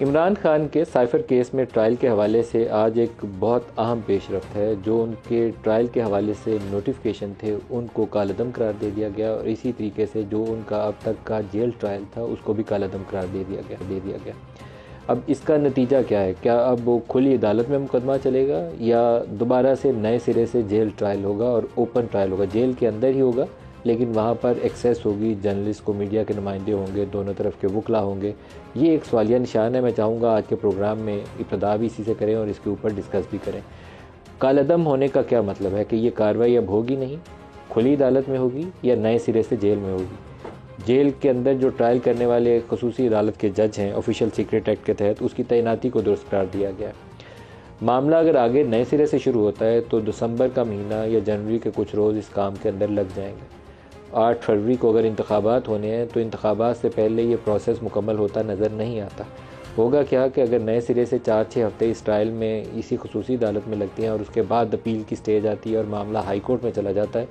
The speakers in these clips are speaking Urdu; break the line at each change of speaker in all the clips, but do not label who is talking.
عمران خان کے سائفر کیس میں ٹرائل کے حوالے سے آج ایک بہت اہم پیش رفت ہے. جو ان کے ٹرائل کے حوالے سے نوٹیفیکیشن تھے ان کو کالعدم قرار دے دیا گیا، اور اسی طریقے سے جو ان کا اب تک کا جیل ٹرائل تھا اس کو بھی کالعدم قرار دے دیا گیا. اب اس کا نتیجہ کیا ہے؟ کیا اب وہ کھلی عدالت میں مقدمہ چلے گا یا دوبارہ سے نئے سرے سے جیل ٹرائل ہوگا اور اوپن ٹرائل ہوگا؟ جیل کے اندر ہی ہوگا لیکن وہاں پر ایکسیس ہوگی، جرنلسٹ کو میڈیا کے نمائندے ہوں گے، دونوں طرف کے وکلا ہوں گے. یہ ایک سوالیہ نشان ہے. میں چاہوں گا آج کے پروگرام میں ابتدا بھی اسی سے کریں اور اس کے اوپر ڈسکس بھی کریں. کالعدم ہونے کا کیا مطلب ہے؟ کہ یہ کارروائی اب ہوگی نہیں، کھلی عدالت میں ہوگی یا نئے سرے سے جیل میں ہوگی؟ جیل کے اندر جو ٹرائل کرنے والے خصوصی عدالت کے جج ہیں آفیشیل سیکریٹ ایکٹ کے تحت، اس کی تعیناتی کو درست قرار دیا گیا ہے. معاملہ اگر آگے نئے سرے سے شروع ہوتا ہے تو دسمبر کا مہینہ یا جنوری کے کچھ روز اس کام کے اندر لگ جائیں گے. 8 فروری کو اگر انتخابات ہونے ہیں تو انتخابات سے پہلے یہ پروسیس مکمل ہوتا نظر نہیں آتا. ہوگا کیا کہ اگر نئے سرے سے 4-6 ہفتے اس ٹرائل میں اسی خصوصی عدالت میں لگتے ہیں اور اس کے بعد اپیل کی سٹیج آتی ہے اور معاملہ ہائی کورٹ میں چلا جاتا ہے،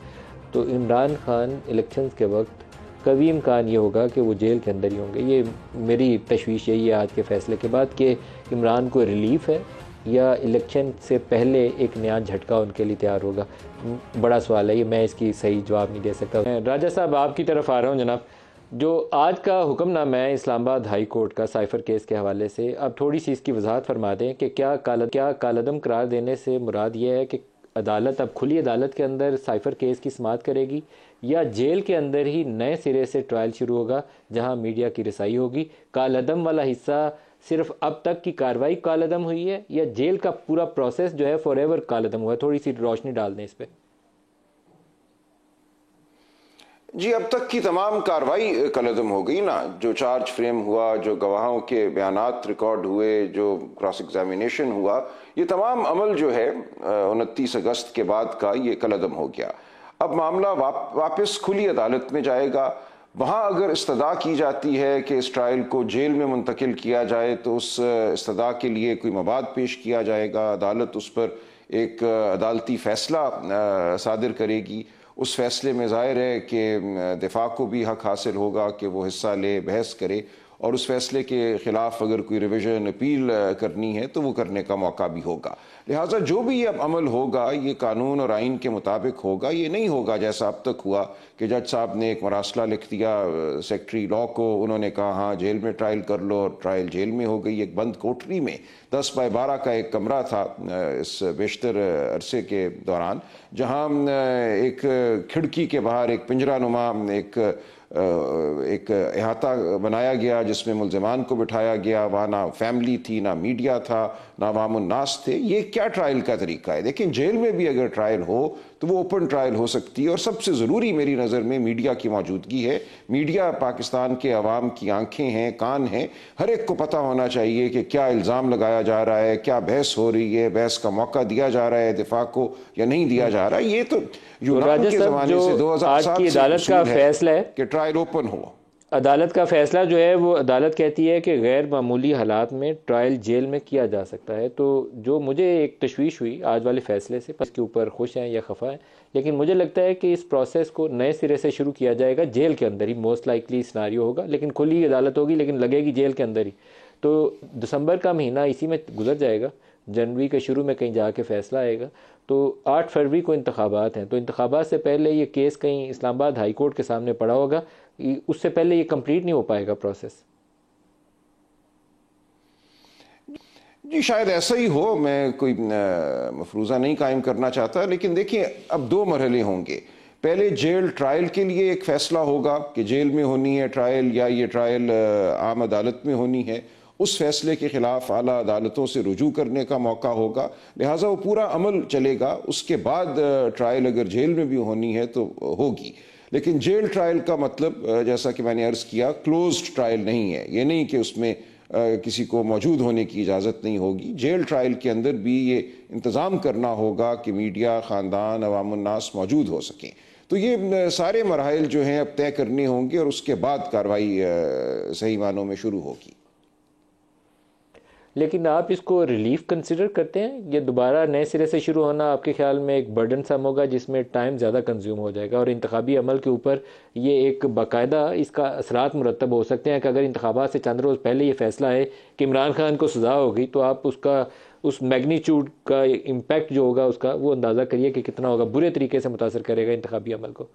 تو عمران خان الیکشنز کے وقت قوی امکان یہ ہوگا کہ وہ جیل کے اندر ہی ہوں گے. یہ میری تشویش یہی ہے آج کے فیصلے کے بعد کہ عمران کو ریلیف ہے یا الیکشن سے پہلے ایک نیا جھٹکا ان کے لیے تیار ہوگا. بڑا سوال ہے یہ، میں اس کی صحیح جواب نہیں دے سکتا. راجہ صاحب آپ کی طرف آ رہا ہوں. جناب، جو آج کا حکم نامہ ہے اسلام آباد ہائی کورٹ کا سائفر کیس کے حوالے سے، اب تھوڑی سی اس کی وضاحت فرما دیں کہ کیا کالعدم قرار دینے سے مراد یہ ہے کہ عدالت اب کھلی عدالت کے اندر سائفر کیس کی سماعت کرے گی یا جیل کے اندر ہی نئے سرے سے ٹرائل شروع ہوگا جہاں میڈیا کی رسائی ہوگی؟ کالعدم والا حصہ صرف اب تک کی کارروائی کالعدم ہوئی ہے یا جیل کا پورا پروسیس جو ہے فار ایور کالعدم ہوا ہے؟ تھوڑی سی روشنی ڈال دیں اس پہ.
جی، اب تک کی تمام کارروائی کالعدم ہو گئی نا. جو چارج فریم ہوا، جو گواہوں کے بیانات ریکارڈ ہوئے، جو کراس ایگزامینیشن ہوا، یہ تمام عمل جو ہے 29 اگست کے بعد کا یہ کالعدم ہو گیا. اب معاملہ واپس کھلی عدالت میں جائے گا. وہاں اگر استدعا کی جاتی ہے کہ اس ٹرائل کو جیل میں منتقل کیا جائے تو اس استدعا کے لیے کوئی مواد پیش کیا جائے گا. عدالت اس پر ایک عدالتی فیصلہ صادر کرے گی. اس فیصلے میں ظاہر ہے کہ دفاع کو بھی حق حاصل ہوگا کہ وہ حصہ لے، بحث کرے، اور اس فیصلے کے خلاف اگر کوئی ریویژن اپیل کرنی ہے تو وہ کرنے کا موقع بھی ہوگا. لہٰذا جو بھی یہ عمل ہوگا یہ قانون اور آئین کے مطابق ہوگا. یہ نہیں ہوگا جیسا اب تک ہوا کہ جج صاحب نے ایک مراسلہ لکھ دیا سیکٹری لا کو، انہوں نے کہا ہاں جیل میں ٹرائل کر لو، اور ٹرائل جیل میں ہو گئی. ایک بند کوٹری میں 10x12 کا ایک کمرہ تھا اس بیشتر عرصے کے دوران، جہاں ایک کھڑکی کے باہر ایک پنجرہ نما ایک احاطہ بنایا گیا جس میں ملزمان کو بٹھایا گیا. وہاں نہ فیملی تھی، نہ میڈیا تھا، نہ عوام الناس تھے. یہ کیا ٹرائل کا طریقہ ہے؟ دیکھیں، جیل میں بھی اگر ٹرائل ہو تو وہ اوپن ٹرائل ہو سکتی ہے، اور سب سے ضروری میری نظر میں میڈیا کی موجودگی ہے. میڈیا پاکستان کے عوام کی آنکھیں ہیں، کان ہیں. ہر ایک کو پتہ ہونا چاہیے کہ کیا الزام لگایا جا رہا ہے، کیا بحث ہو رہی ہے، بحث کا موقع دیا جا رہا ہے دفاع کو یا نہیں دیا جا رہا. یہ تو یونان کے زمانے سے 2007 سے اصول ہے کہ ٹرائل اوپن ہو.
عدالت کا فیصلہ جو ہے وہ عدالت کہتی ہے کہ غیر معمولی حالات میں ٹرائل جیل میں کیا جا سکتا ہے. تو جو مجھے ایک تشویش ہوئی آج والے فیصلے سے، اس کے اوپر خوش ہیں یا خفا ہیں، لیکن مجھے لگتا ہے کہ اس پروسیس کو نئے سرے سے شروع کیا جائے گا جیل کے اندر ہی. موسٹ لائکلی سناریو ہوگا، لیکن کھلی عدالت ہوگی لیکن لگے گی جیل کے اندر ہی. تو دسمبر کا مہینہ اسی میں گزر جائے گا، جنوری کے شروع میں کہیں جا کے فیصلہ آئے گا. تو 8 فروری کو انتخابات ہیں، تو انتخابات سے پہلے یہ کیس کہیں اسلام آباد ہائی کورٹ کے سامنے پڑا ہوگا. اس سے پہلے یہ کمپلیٹ نہیں ہو پائے گا پروسیس.
جی شاید ایسا ہی ہو، میں کوئی مفروضہ نہیں قائم کرنا چاہتا، لیکن دیکھیں اب 2 مرحلے ہوں گے. پہلے جیل ٹرائل کے لیے ایک فیصلہ ہوگا کہ جیل میں ہونی ہے ٹرائل یا یہ ٹرائل عام عدالت میں ہونی ہے. اس فیصلے کے خلاف اعلیٰ عدالتوں سے رجوع کرنے کا موقع ہوگا. لہٰذا وہ پورا عمل چلے گا. اس کے بعد ٹرائل اگر جیل میں بھی ہونی ہے تو ہوگی. لیکن جیل ٹرائل کا مطلب جیسا کہ میں نے عرض کیا کلوزڈ ٹرائل نہیں ہے. یہ نہیں کہ اس میں کسی کو موجود ہونے کی اجازت نہیں ہوگی. جیل ٹرائل کے اندر بھی یہ انتظام کرنا ہوگا کہ میڈیا، خاندان، عوام الناس موجود ہو سکیں. تو یہ سارے مراحل جو ہیں اب طے کرنے ہوں گے اور اس کے بعد کارروائی صحیح معنوں میں شروع ہوگی.
لیکن آپ اس کو ریلیف کنسیڈر کرتے ہیں؟ یہ دوبارہ نئے سرے سے شروع ہونا آپ کے خیال میں ایک برڈن سم ہوگا جس میں ٹائم زیادہ کنزیوم ہو جائے گا، اور انتخابی عمل کے اوپر یہ ایک باقاعدہ اس کا اثرات مرتب ہو سکتے ہیں کہ اگر انتخابات سے چند روز پہلے یہ فیصلہ ہے کہ عمران خان کو سزا ہوگی تو آپ اس میگنیچیوڈ کا امپیکٹ جو ہوگا اس کا وہ اندازہ کریے کہ کتنا ہوگا، برے طریقے سے متاثر کرے گا انتخابی عمل کو۔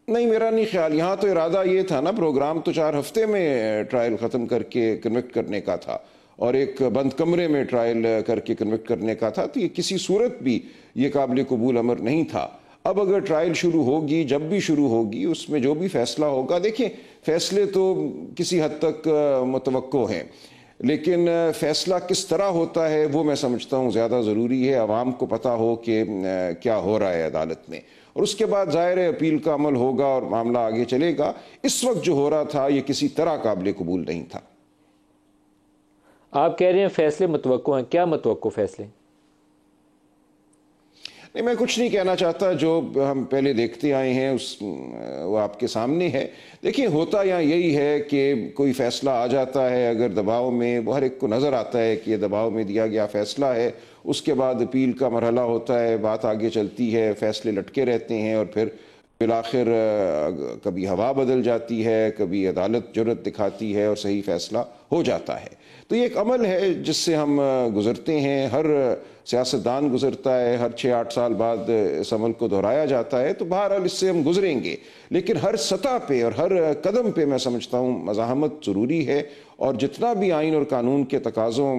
نہیں، میرا نہیں خیال، یہاں تو ارادہ یہ تھا نا، پروگرام تو 4 ہفتے میں ٹرائل ختم کر کے کنوکٹ کرنے کا تھا اور ایک بند کمرے میں ٹرائل کر کے کنوکٹ کرنے کا تھا، تو یہ کسی صورت بھی یہ قابل قبول امر نہیں تھا۔ اب اگر ٹرائل شروع ہوگی، جب بھی شروع ہوگی، اس میں جو بھی فیصلہ ہوگا، دیکھیں فیصلے تو کسی حد تک متوقع ہیں، لیکن فیصلہ کس طرح ہوتا ہے وہ میں سمجھتا ہوں زیادہ ضروری ہے، عوام کو پتہ ہو کہ کیا ہو رہا ہے عدالت میں، اور اس کے بعد ظاہر ہے اپیل کا عمل ہوگا اور معاملہ آگے چلے گا۔ اس وقت جو ہو رہا تھا یہ کسی طرح قابل قبول نہیں تھا۔
آپ کہہ رہے ہیں فیصلے متوقع ہیں، کیا متوقع فیصلے؟
نہیں، میں کچھ نہیں کہنا چاہتا، جو ہم پہلے دیکھتے آئے ہیں وہ آپ کے سامنے ہے۔ دیکھیں ہوتا یہاں یہی ہے کہ کوئی فیصلہ آ جاتا ہے اگر دباؤ میں، ہر ایک کو نظر آتا ہے کہ یہ دباؤ میں دیا گیا فیصلہ ہے، اس کے بعد اپیل کا مرحلہ ہوتا ہے، بات آگے چلتی ہے، فیصلے لٹکے رہتے ہیں، اور پھر بالآخر کبھی ہوا بدل جاتی ہے، کبھی عدالت جرأت دکھاتی ہے اور صحیح فیصلہ ہو جاتا ہے۔ تو یہ ایک عمل ہے جس سے ہم گزرتے ہیں، ہر سیاستدان گزرتا ہے، ہر 6-8 سال بعد اس عمل کو دہرایا جاتا ہے، تو بہرحال اس سے ہم گزریں گے، لیکن ہر سطح پہ اور ہر قدم پہ میں سمجھتا ہوں مزاحمت ضروری ہے، اور جتنا بھی آئین اور قانون کے تقاضوں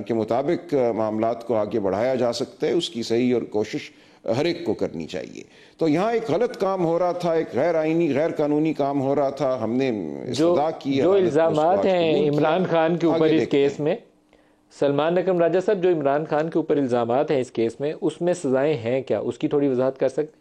کے مطابق معاملات کو آگے بڑھایا جا سکتا ہے اس کی صحیح اور کوشش ہر ایک کو کرنی چاہیے۔ تو یہاں ایک غلط کام ہو رہا تھا، ایک غیر آئینی غیر قانونی کام ہو رہا تھا، ہم نے استدعا کی،
جو الزامات ہیں عمران خان کے اوپر اس کیس میں، سلمان اکرم راجہ صاحب، جو عمران خان کے اوپر الزامات ہیں اس کیس میں، اس میں سزائیں ہیں کیا؟ اس کی تھوڑی وضاحت کر سکتے ہیں؟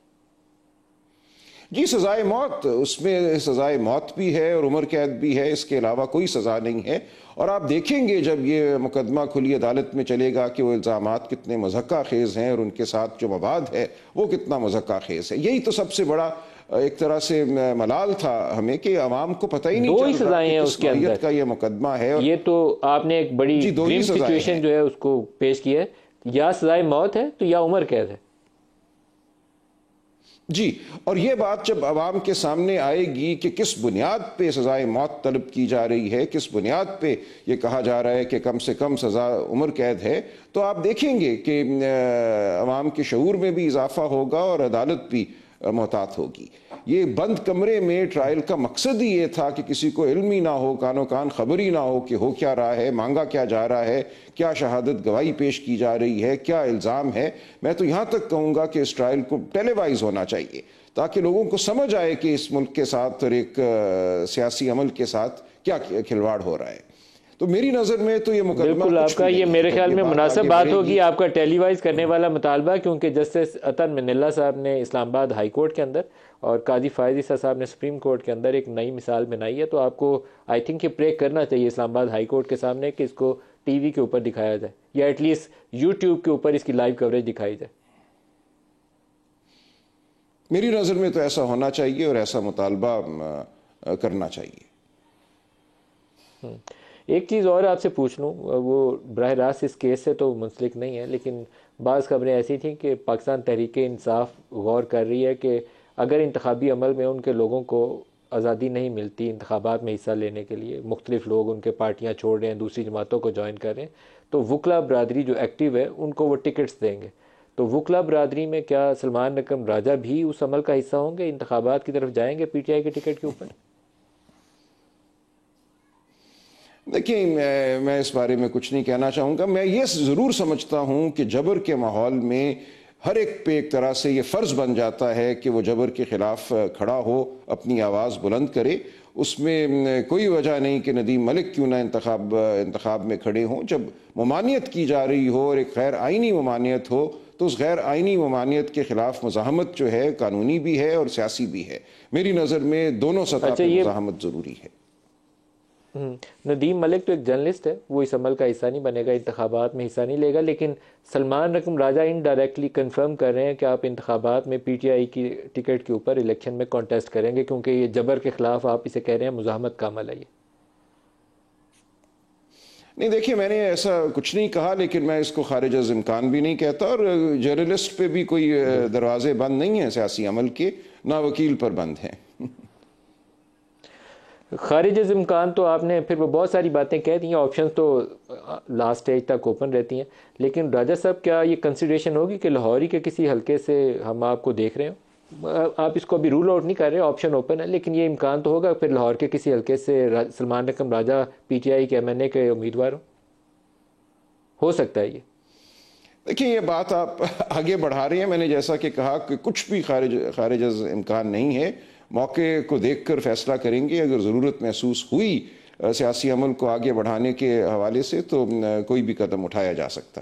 جی، سزائے موت، اس میں سزائے موت بھی ہے اور عمر قید بھی ہے، اس کے علاوہ کوئی سزا نہیں ہے۔ اور آپ دیکھیں گے جب یہ مقدمہ کھلی عدالت میں چلے گا کہ وہ الزامات کتنے مضحکہ خیز ہیں اور ان کے ساتھ جو مواد ہے وہ کتنا مضحکہ خیز ہے۔ یہی تو سب سے بڑا ایک طرح سے ملال تھا ہمیں کہ عوام کو پتہ ہی نہیں چل رہا کہ کس نوعیت کا یہ مقدمہ ہے۔
یہ تو آپ نے ایک بڑی گریم سچویشن جو ہے اس کو پیش کیا ہے، یا سزائے موت ہے تو یا عمر قید ہے۔
جی، اور یہ بات جب عوام کے سامنے آئے گی کہ کس بنیاد پہ سزائے موت طلب کی جا رہی ہے، کس بنیاد پہ یہ کہا جا رہا ہے کہ کم سے کم سزا عمر قید ہے، تو آپ دیکھیں گے کہ عوام کے شعور میں بھی اضافہ ہوگا اور عدالت بھی محتاط ہوگی۔ یہ بند کمرے میں ٹرائل کا مقصد ہی یہ تھا کہ کسی کو علم ہی نہ ہو، کانوں کان خبر ہی نہ ہو کہ ہو کیا رہا ہے، مانگا کیا جا رہا ہے، کیا شہادت گواہی پیش کی جا رہی ہے، کیا الزام ہے۔ میں تو یہاں تک کہوں گا کہ اس ٹرائل کو ٹیلی وائز ہونا چاہیے تاکہ لوگوں کو سمجھ آئے کہ اس ملک کے ساتھ اور ایک سیاسی عمل کے ساتھ کیا کھلواڑ ہو رہا ہے۔ تو میری نظر میں تو یہ مقدمہ
بالکل آپ کا یہ میرے خیال میں مناسب بات ہوگی آپ کا ٹیلی وائز کرنے والا مطالبہ، کیونکہ جسٹس عطر منلہ صاحب نے اسلام آباد ہائی کورٹ کے اندر اور قاضی فائز عیسیٰ صاحب نے سپریم کورٹ کے اندر ایک نئی مثال بنائی ہے، تو آپ کو آئی تھنک یہ پریک کرنا چاہیے اسلام آباد ہائی کورٹ کے سامنے کہ اس کو ٹی وی کے اوپر دکھایا جائے، یا ایٹ لیسٹ یوٹیوب کے اوپر اس کی لائیو کوریج دکھائی جائے۔
میری نظر میں تو ایسا ہونا چاہیے اور ایسا مطالبہ کرنا چاہیے۔
ایک چیز اور آپ سے پوچھ لوں، وہ براہ راست اس کیس سے تو منسلک نہیں ہے، لیکن بعض خبریں ایسی تھیں کہ پاکستان تحریک انصاف غور کر رہی ہے کہ اگر انتخابی عمل میں ان کے لوگوں کو آزادی نہیں ملتی انتخابات میں حصہ لینے کے لیے، مختلف لوگ ان کے پارٹیاں چھوڑ رہے ہیں، دوسری جماعتوں کو جوائن کر رہے ہیں، تو وکلا برادری جو ایکٹیو ہے ان کو وہ ٹکٹس دیں گے۔ تو وکلا برادری میں کیا سلمان اکرم راجہ بھی اس عمل کا حصہ ہوں گے، انتخابات کی طرف جائیں گے پی ٹی آئی کے ٹکٹ کے اوپر؟
دیکھیں میں اس بارے میں کچھ نہیں کہنا چاہوں گا۔ میں یہ ضرور سمجھتا ہوں کہ جبر کے ماحول میں ہر ایک پہ ایک طرح سے یہ فرض بن جاتا ہے کہ وہ جبر کے خلاف کھڑا ہو، اپنی آواز بلند کرے۔ اس میں کوئی وجہ نہیں کہ ندیم ملک کیوں نہ انتخاب میں کھڑے ہوں۔ جب ممانعت کی جا رہی ہو اور ایک غیر آئینی ممانعت ہو تو اس غیر آئینی ممانعت کے خلاف مزاحمت جو ہے قانونی بھی ہے اور سیاسی بھی ہے۔ میری نظر میں دونوں سطح پہ مزاحمت ضروری ہے۔
ندیم ملک تو ایک جرنلسٹ ہے، وہ اس عمل کا حصہ نہیں بنے گا، انتخابات میں حصہ نہیں لے گا، لیکن سلمان اکرم راجہ انڈائریکٹلی کنفرم کر رہے ہیں کہ آپ انتخابات میں پی ٹی آئی کی ٹکٹ کے اوپر الیکشن میں کانٹیسٹ کریں گے، کیونکہ یہ جبر کے خلاف آپ اسے کہہ رہے ہیں مزاحمت کا عمل ہے۔
نہیں دیکھیے، میں نے ایسا کچھ نہیں کہا، لیکن میں اس کو خارج از امکان بھی نہیں کہتا، اور جرنلسٹ پہ بھی کوئی دروازے بند نہیں ہیں سیاسی عمل کے، نہ وکیل پر بند ہیں۔
خارج از امکان تو آپ نے پھر وہ بہت ساری باتیں کہہ دی ہیں، آپشنز تو لاسٹ سٹیج تک اوپن رہتی ہیں، لیکن راجہ صاحب کیا یہ کنسیڈریشن ہوگی کہ لاہور ہی کے کسی حلقے سے ہم آپ کو دیکھ رہے ہوں؟ آپ اس کو ابھی رول آؤٹ نہیں کر رہے، آپشن اوپن ہے، لیکن یہ امکان تو ہوگا پھر لاہور کے کسی حلقے سے سلمان اکرم راجہ پی ٹی آئی کے ایم این اے کے امیدوار ہو سکتا ہے یہ؟
دیکھیں، یہ بات آپ آگے بڑھا رہی ہیں، میں نے جیسا کہ کہا کہ کچھ بھی خارج از امکان نہیں ہے، موقع کو دیکھ کر فیصلہ کریں گے۔ اگر ضرورت محسوس ہوئی سیاسی عمل کو آگے بڑھانے کے حوالے سے تو کوئی بھی قدم اٹھایا جا سکتا ہے۔